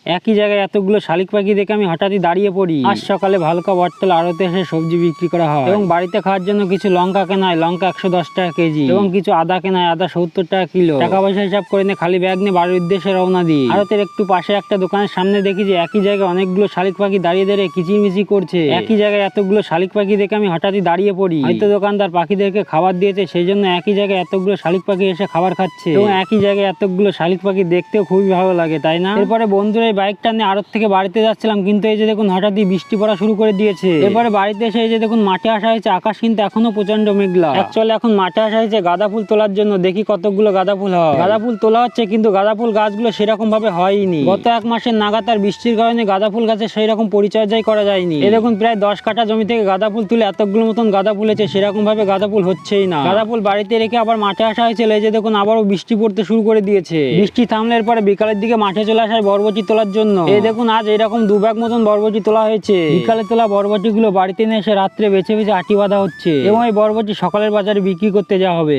একই জায়গায় এতগুলো শালিক পাখি দেখে আমি হঠাৎই দাঁড়িয়ে পড়ি। আজ সকালে ভালুকা বটতল আড়তে এসে সবজি বিক্রি করা হয় এবং বাড়িতে খাওয়ার জন্য কিছু লঙ্কা কেনায় লঙ্কা 110 টাকা কেজি এবং কিছু আদা কেনায় আদা 70 টাকা কিলো। টাকা পয়সা হিসাব করে নিয়ে খালি ব্যাগ নিয়ে বাড়ির উদ্দেশ্যে রওনা দিই। আড়তের একটু পাশে একটা দোকানের সামনে দেখি যে একই জায়গায় অনেকগুলো শালিক পাখি দাঁড়িয়ে দাঁড়িয়ে কিচিরমিচির করছে। একই জায়গায় এতগুলো শালিক পাখি দেখে আমি হঠাৎই দাঁড়িয়ে পড়ি। হয়তো দোকানদার পাখিদেরকে খাবার দিয়েছে, সেই জন্য একই জায়গায় এতগুলো শালিক পাখি এসে খাবার খাচ্ছে এবং একই জায়গায় এতগুলো শালিক পাখি দেখতেও খুবই ভালো লাগে, তাই না? এরপরে বন্ধুরা এই বাইকটা নিয়ে আড়ত থেকে বাড়িতে যাচ্ছিলাম, কিন্তু এই যে দেখুন হঠাৎই বৃষ্টি পড়া শুরু করে দিয়েছে। এরপরে বাড়িতে এসে এই যে দেখুন মাঠে আসা হয়েছে, আকাশ কিন্তু এখনো প্রচন্ড মেঘলা। অ্যাকচুয়ালি এখন মাঠে আসা হয়েছে গাঁদা ফুল তোলার জন্য। দেখি কতগুলো গাঁদা ফুল হয়। গাঁদা ফুল তোলা হচ্ছে, কিন্তু গাঁদা ফুল গাছগুলো সেরকম ভাবে হয়নি। গত 1 মাসের নাগাতার বৃষ্টির কারণে গাঁদা ফুল গাছে সেই রকম পরিচর্যাই করা যায়নি। এই দেখুন প্রায় 10 কাঠা জমি থেকে গাঁদা ফুল তুলে এতগুলো মতন গাঁদা ফুল হয়েছে, সেরকম ভাবে গাঁদা ফুল হচ্ছেই না। গাঁদা ফুল বাড়িতে রেখে আবার মাঠে আসা হয়েছিল। এই যে দেখুন আবারও বৃষ্টি পড়তে শুরু করে দিয়েছে। বৃষ্টি থামলে এরপরে বিকালের দিকে মাঠে চলে আসার বরবটি তোলার জন্য। এই দেখুন আজ এরকম 2 ব্যাগ মতন বরবটি তোলা হয়েছে। বিকালে তোলা বরবটি গুলো বাড়িতে নিয়ে এসে রাত্রে বেছে বেছে আটি বাঁধা হচ্ছে এবং এই বরবটি সকালের বাজারে বিক্রি করতে যাওয়া হবে।